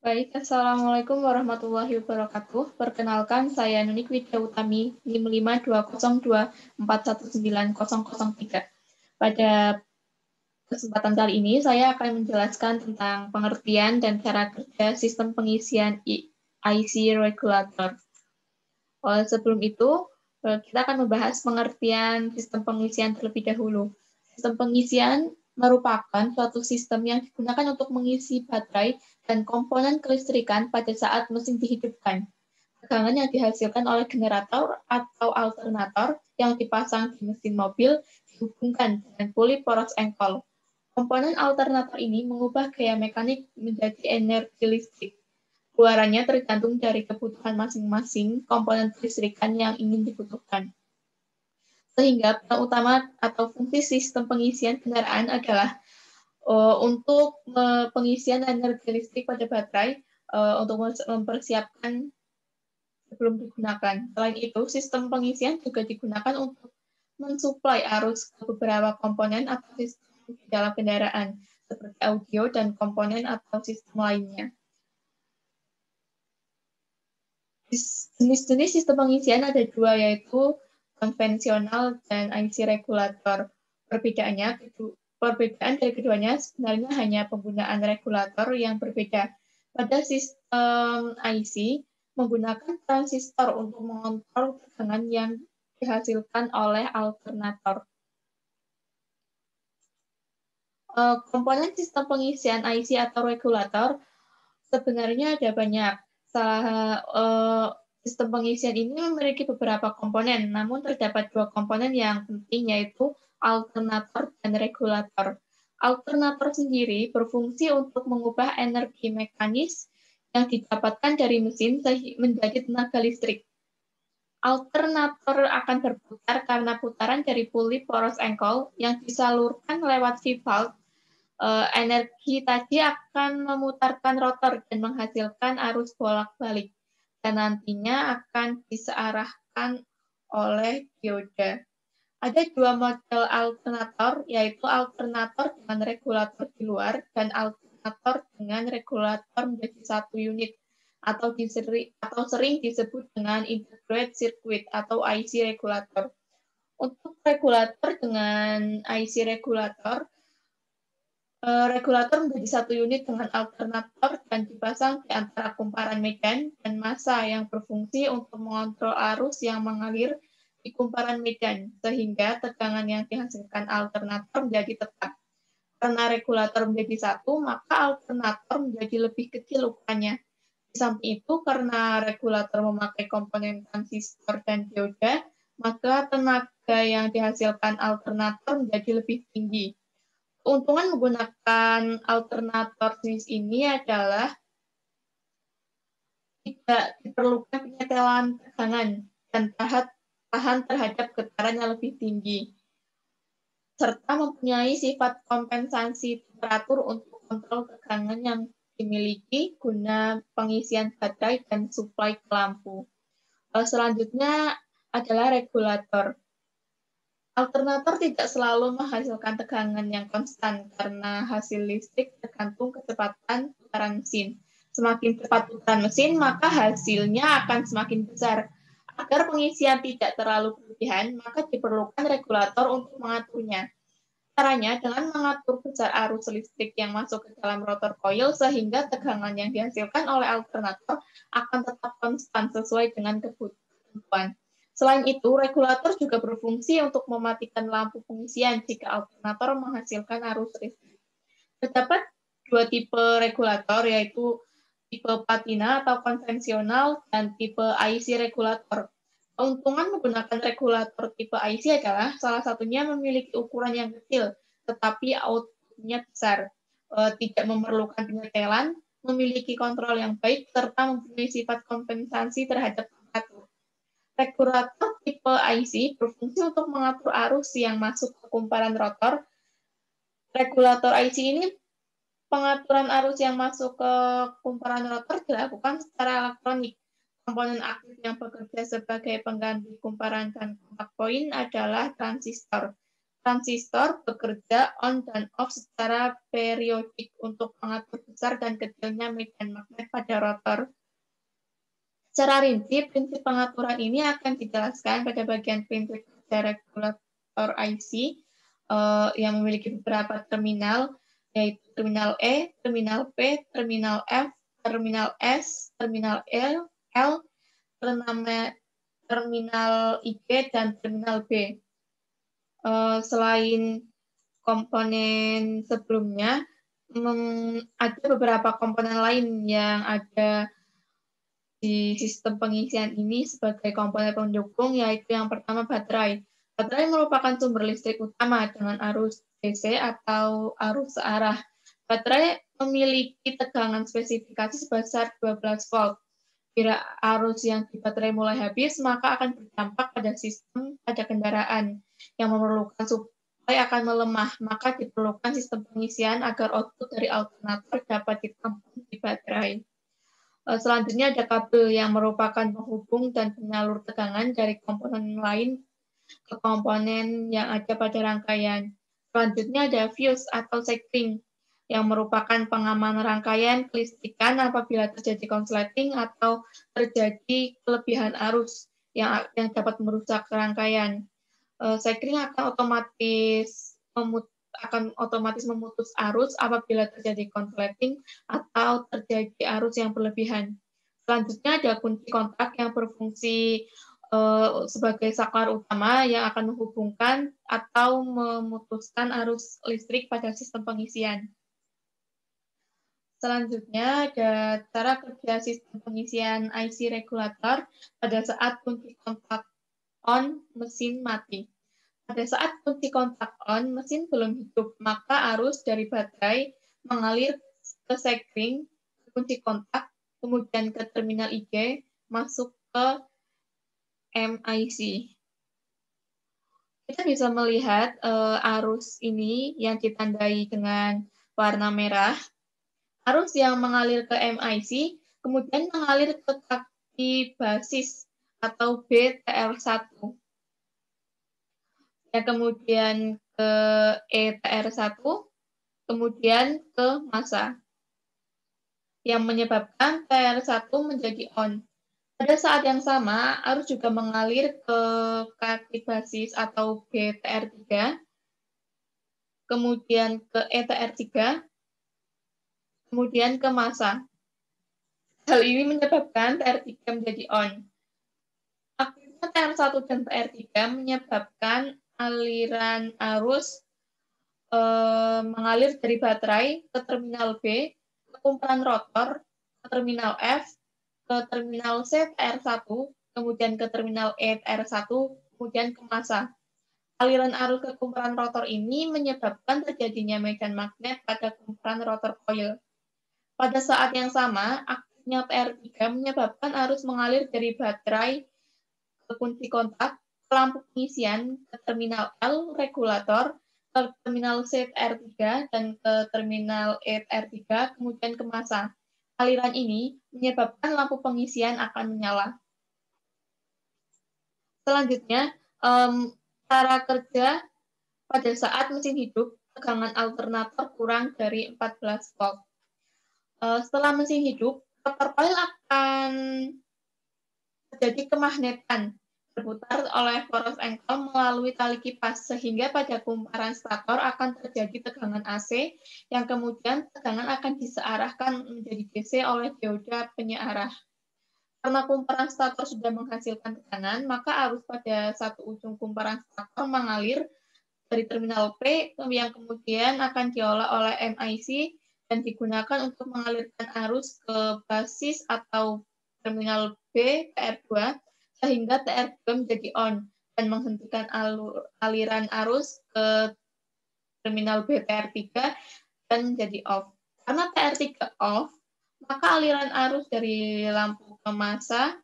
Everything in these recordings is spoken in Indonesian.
Baik, Assalamualaikum warahmatullahi wabarakatuh. Perkenalkan, saya Nunik Widya Utami, NIM 52024190003. Pada kesempatan kali ini, saya akan menjelaskan tentang pengertian dan cara kerja sistem pengisian IC Regulator. Sebelum itu, kita akan membahas pengertian sistem pengisian terlebih dahulu. Sistem pengisian merupakan suatu sistem yang digunakan untuk mengisi baterai dan komponen kelistrikan pada saat mesin dihidupkan. Tegangan yang dihasilkan oleh generator atau alternator yang dipasang di mesin mobil dihubungkan dengan puli poros engkol. Komponen alternator ini mengubah gaya mekanik menjadi energi listrik. Keluarannya tergantung dari kebutuhan masing-masing komponen kelistrikan yang ingin dibutuhkan. Sehingga peran utama atau fungsi sistem pengisian kendaraan adalah untuk pengisian energi listrik pada baterai untuk mempersiapkan sebelum digunakan. Selain itu, sistem pengisian juga digunakan untuk mensuplai arus ke beberapa komponen atau sistem di dalam kendaraan, seperti audio dan komponen atau sistem lainnya. Jenis-jenis sistem pengisian ada dua, yaitu konvensional dan IC regulator. Perbedaan dari keduanya sebenarnya hanya penggunaan regulator yang berbeda. Pada sistem IC, menggunakan transistor untuk mengontrol tegangan yang dihasilkan oleh alternator. Komponen sistem pengisian IC atau regulator sebenarnya ada banyak. Sistem pengisian ini memiliki beberapa komponen, namun terdapat dua komponen yang penting, yaitu alternator dan regulator. Alternator sendiri berfungsi untuk mengubah energi mekanis yang didapatkan dari mesin menjadi tenaga listrik. Alternator akan berputar karena putaran dari puli poros engkol yang disalurkan lewat V-valve. Energi tadi akan memutarkan rotor dan menghasilkan arus bolak-balik, dan nantinya akan disearahkan oleh dioda. Ada dua model alternator, yaitu alternator dengan regulator di luar dan alternator dengan regulator menjadi satu unit, atau sering disebut dengan integrated circuit atau IC regulator. Untuk regulator dengan IC regulator, regulator menjadi satu unit dengan alternator dan dipasang di antara kumparan medan dan massa yang berfungsi untuk mengontrol arus yang mengalir di kumparan medan, sehingga tegangan yang dihasilkan alternator menjadi tetap. Karena regulator menjadi satu, maka alternator menjadi lebih kecil ukurannya. Di samping itu, karena regulator memakai komponen transistor dan dioda, maka tenaga yang dihasilkan alternator menjadi lebih tinggi. Keuntungan menggunakan alternator jenis ini adalah tidak diperlukan penyetelan tegangan dan tahan terhadap getaran yang lebih tinggi, serta mempunyai sifat kompensasi temperatur untuk kontrol tegangan yang dimiliki guna pengisian baterai dan suplai ke lampu. Selanjutnya adalah regulator. Alternator tidak selalu menghasilkan tegangan yang konstan karena hasil listrik tergantung kecepatan putaran mesin. Semakin cepat putaran mesin, maka hasilnya akan semakin besar. Agar pengisian tidak terlalu berlebihan, maka diperlukan regulator untuk mengaturnya. Caranya dengan mengatur besar arus listrik yang masuk ke dalam rotor coil sehingga tegangan yang dihasilkan oleh alternator akan tetap konstan sesuai dengan kebutuhan. Selain itu, regulator juga berfungsi untuk mematikan lampu pengisian jika alternator menghasilkan arus listrik. Terdapat dua tipe regulator, yaitu tipe patina atau konvensional dan tipe IC regulator. Keuntungan menggunakan regulator tipe IC adalah salah satunya memiliki ukuran yang kecil, tetapi output-nya besar, tidak memerlukan penyetelan, memiliki kontrol yang baik, serta mempunyai sifat kompensasi terhadap temperatur. Regulator tipe IC berfungsi untuk mengatur arus yang masuk ke kumparan rotor. Regulator IC ini, pengaturan arus yang masuk ke kumparan rotor dilakukan secara elektronik. Komponen aktif yang bekerja sebagai pengganti kumparan dan kontak poin adalah transistor. Transistor bekerja on dan off secara periodik untuk mengatur besar dan kecilnya medan magnet pada rotor. Secara rinci, prinsip pengaturan ini akan dijelaskan pada bagian prinsip kerja regulator IC yang memiliki beberapa terminal, yaitu terminal E, terminal P, terminal F, terminal S, terminal L, terminal IG, dan terminal B. Selain komponen sebelumnya, ada beberapa komponen lain yang ada di sistem pengisian ini sebagai komponen pendukung, yaitu yang pertama baterai. Baterai merupakan sumber listrik utama dengan arus DC atau arus searah. Baterai memiliki tegangan spesifikasi sebesar 12 volt. Bila arus yang di baterai mulai habis, maka akan berdampak pada sistem pada kendaraan yang memerlukan suplai akan melemah, maka diperlukan sistem pengisian agar output dari alternator dapat ditampung di baterai. Selanjutnya ada kabel yang merupakan penghubung dan penyalur tegangan dari komponen lain ke komponen yang ada pada rangkaian. Selanjutnya ada fuse atau sekring yang merupakan pengaman rangkaian kelistrikan apabila terjadi konsleting atau terjadi kelebihan arus yang dapat merusak rangkaian. Sekring akan otomatis memutus arus apabila terjadi konsleting atau terjadi arus yang berlebihan. Selanjutnya ada kunci kontak yang berfungsi sebagai saklar utama yang akan menghubungkan atau memutuskan arus listrik pada sistem pengisian. Selanjutnya ada cara kerja sistem pengisian IC regulator pada saat kunci kontak on, mesin mati. Pada saat kunci kontak on, mesin belum hidup, maka arus dari baterai mengalir ke sekring, ke kunci kontak, kemudian ke terminal IG, masuk ke MIC. Kita bisa melihat arus ini yang ditandai dengan warna merah. Arus yang mengalir ke MIC, kemudian mengalir ke kaki basis atau BTR1. Ya, kemudian ke ETR1, kemudian ke massa, yang menyebabkan TR1 menjadi on. Pada saat yang sama, arus juga mengalir ke kaki basis atau BTR3, kemudian ke ETR3, kemudian ke massa. Hal ini menyebabkan TR3 menjadi on. Aktifnya TR1 dan TR3 menyebabkan aliran arus mengalir dari baterai ke terminal B, ke kumparan rotor, ke terminal F, ke terminal C TR1, kemudian ke terminal E TR1, kemudian ke massa. Aliran arus ke kumparan rotor ini menyebabkan terjadinya medan magnet pada kumparan rotor coil. Pada saat yang sama, aktifnya TR3 menyebabkan arus mengalir dari baterai ke kunci kontak, ke lampu pengisian, ke terminal L regulator, ke terminal C TR3, dan ke terminal E TR3, kemudian ke massa. Aliran ini menyebabkan lampu pengisian akan menyala. Selanjutnya, cara kerja pada saat mesin hidup, tegangan alternator kurang dari 14 volt. Setelah mesin hidup, rotor coil akan terjadi kemagnetan berputar oleh poros engkol melalui tali kipas, sehingga pada kumparan stator akan terjadi tegangan AC yang kemudian tegangan akan disearahkan menjadi DC oleh dioda penyearah. Karena kumparan stator sudah menghasilkan tegangan, maka arus pada satu ujung kumparan stator mengalir dari terminal P yang kemudian akan diolah oleh MIC dan digunakan untuk mengalirkan arus ke basis atau terminal B TR2 sehingga TR2 menjadi on dan menghentikan aliran arus ke terminal B TR3 dan menjadi off. Karena TR3 off, maka aliran arus dari lampu ke massa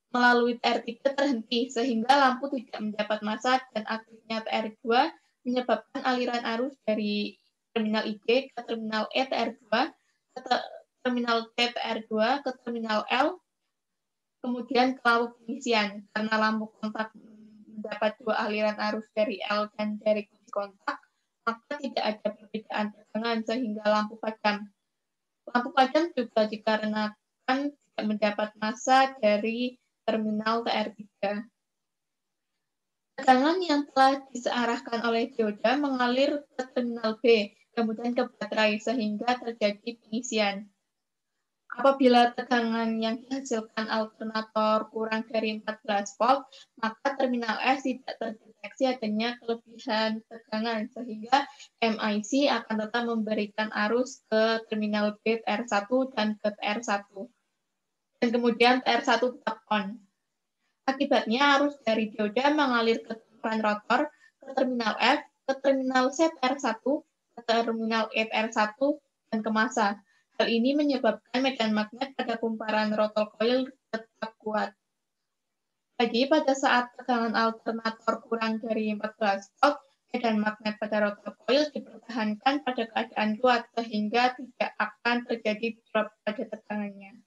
melalui TR3 terhenti sehingga lampu tidak mendapat massa dan aktifnya TR2 menyebabkan aliran arus dari terminal IG ke terminal E TR2 ke terminal T TR2 ke terminal L kemudian ke lampu pengisian karena lampu kontak terdapat dua aliran arus dari L dan dari kunci kontak, maka tidak ada perbedaan tegangan sehingga lampu padam. Lampu padam juga dikarenakan tidak mendapat massa dari terminal TR3. Tegangan yang telah disearahkan oleh dioda mengalir ke terminal B, kemudian ke baterai, sehingga terjadi pengisian. Apabila tegangan yang dihasilkan alternator kurang dari 14 volt, maka terminal S tidak terdeteksi adanya kelebihan tegangan, sehingga MIC akan tetap memberikan arus ke terminal B TR1 dan ke TR1. Dan kemudian TR1 tetap on. Akibatnya arus dari dioda mengalir ke kumparan rotor, ke terminal F, ke terminal C TR1, ke terminal E TR1, dan ke massa. Hal ini menyebabkan medan magnet pada kumparan rotor coil tetap kuat. Jadi pada saat tegangan alternator kurang dari 14 volt, medan magnet pada rotor coil dipertahankan pada keadaan kuat sehingga tidak akan terjadi drop pada tegangannya.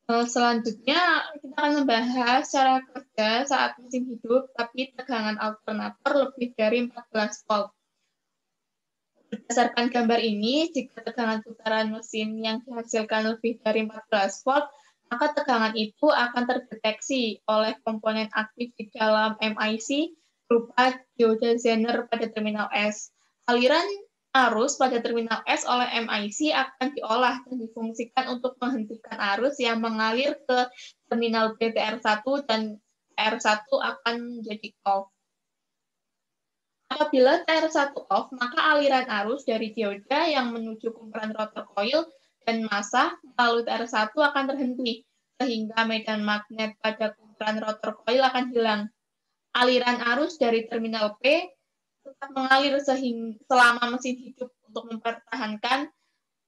Selanjutnya kita akan membahas cara kerja saat mesin hidup tapi tegangan alternator lebih dari 14 volt. Berdasarkan gambar ini, jika tegangan putaran mesin yang dihasilkan lebih dari 14 volt, maka tegangan itu akan terdeteksi oleh komponen aktif di dalam MIC berupa dioda Zener pada terminal S. Aliran arus pada terminal S oleh MIC akan diolah dan difungsikan untuk menghentikan arus yang mengalir ke terminal B TR1 dan TR1 akan menjadi off. Apabila TR1 off, maka aliran arus dari dioda yang menuju kumparan rotor coil dan massa melalui TR1 akan terhenti, sehingga medan magnet pada kumparan rotor coil akan hilang. Aliran arus dari terminal P tetap mengalir selama mesin hidup untuk mempertahankan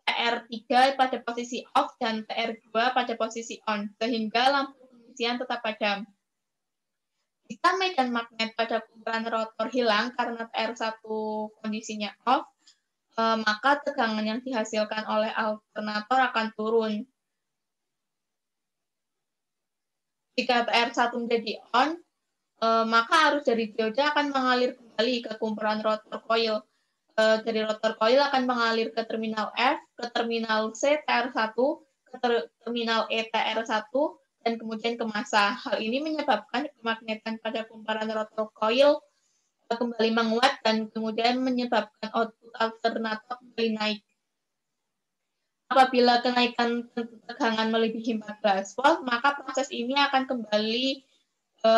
TR3 pada posisi off dan TR2 pada posisi on, sehingga lampu pengisian tetap padam. Jika medan magnet pada kumparan rotor hilang karena TR1 kondisinya off, maka tegangan yang dihasilkan oleh alternator akan turun. Jika TR1 menjadi on, maka arus dari dioda akan mengalir kembali ke kumparan rotor coil. Dari rotor coil akan mengalir ke terminal F, ke terminal C TR1, ke terminal E TR1, dan kemudian ke massa. Hal ini menyebabkan kemagnetan pada kumparan rotor coil kembali menguat dan kemudian menyebabkan output alternator kembali naik. Apabila kenaikan tegangan melebihi 14 volt, maka proses ini akan kembali ke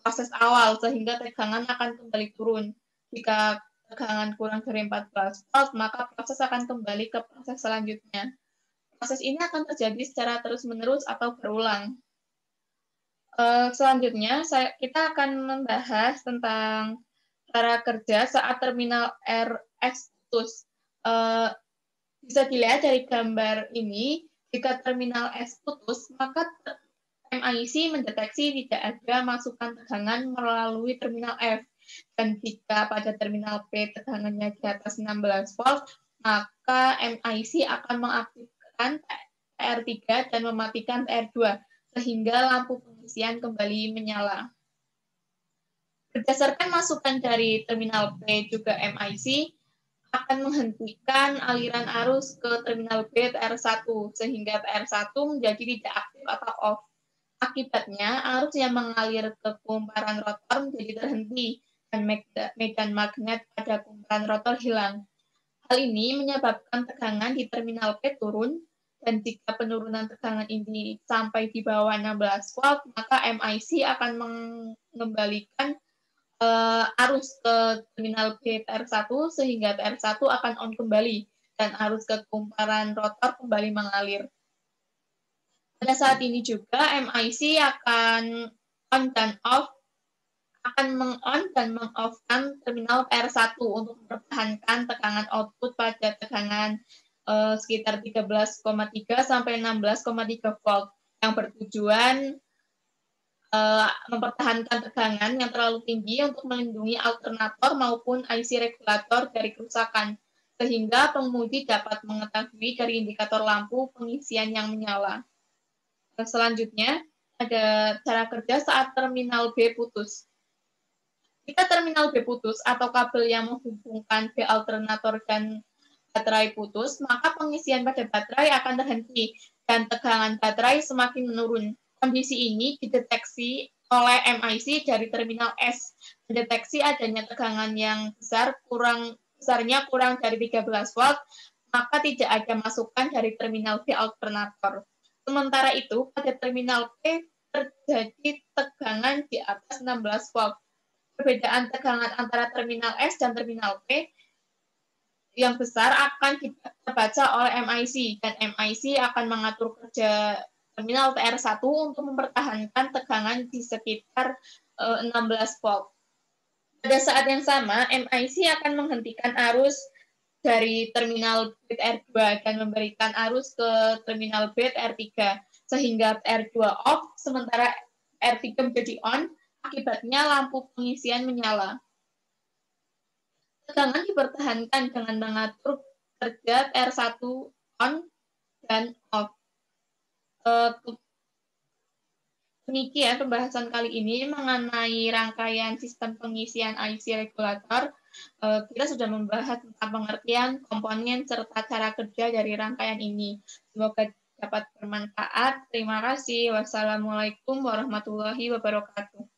proses awal sehingga tegangan akan kembali turun. Jika tegangan kurang dari 14 volt, maka proses akan kembali ke proses selanjutnya. Proses ini akan terjadi secara terus-menerus atau berulang. Selanjutnya, kita akan membahas tentang cara kerja saat terminal RX putus. Bisa dilihat dari gambar ini, jika terminal S putus, maka MIC mendeteksi tidak ada masukan tegangan melalui terminal F. Dan jika pada terminal P tegangannya di atas 16 volt, maka MIC akan mengaktifkan TR3 dan mematikan TR2, sehingga lampu pengisian kembali menyala. Berdasarkan masukan dari terminal P juga MIC akan menghentikan aliran arus ke terminal B TR1, sehingga TR1 menjadi tidak aktif atau off. Akibatnya, arus yang mengalir ke kumparan rotor menjadi terhenti, dan medan magnet pada kumparan rotor hilang. Hal ini menyebabkan tegangan di terminal P turun, dan jika penurunan tegangan ini sampai di bawah 16 volt, maka MIC akan mengembalikan arus ke terminal B TR1 sehingga TR1 akan on kembali, dan arus ke kumparan rotor kembali mengalir. Pada saat ini juga MIC akan on dan off, akan meng-on dan meng-off-kan terminal TR1 untuk mempertahankan tegangan output pada tegangan sekitar 13,3 sampai 16,3 volt yang bertujuan mempertahankan tegangan yang terlalu tinggi untuk melindungi alternator maupun IC regulator dari kerusakan, sehingga pengemudi dapat mengetahui dari indikator lampu pengisian yang menyala. Selanjutnya, ada cara kerja saat terminal B putus. Jika terminal B putus atau kabel yang menghubungkan B alternator dan baterai putus, maka pengisian pada baterai akan terhenti dan tegangan baterai semakin menurun. Kondisi ini dideteksi oleh MIC dari terminal S. Mendeteksi adanya tegangan yang besarnya kurang dari 13 volt, maka tidak ada masukan dari terminal B alternator. Sementara itu, pada terminal P terjadi tegangan di atas 16 volt. Perbedaan tegangan antara terminal S dan terminal P yang besar akan dibaca oleh MIC, dan MIC akan mengatur kerja terminal TR1 untuk mempertahankan tegangan di sekitar 16 volt. Pada saat yang sama, MIC akan menghentikan arus dari terminal bit R2 dan memberikan arus ke terminal bit R3, sehingga R2 off, sementara R3 menjadi on, akibatnya lampu pengisian menyala. Tegangan dipertahankan dengan mengatur kerja R1 on dan off. Demikian pembahasan kali ini mengenai rangkaian sistem pengisian IC regulator. Kita sudah membahas tentang pengertian, komponen, serta cara kerja dari rangkaian ini. Semoga dapat bermanfaat. Terima kasih. Wassalamualaikum warahmatullahi wabarakatuh.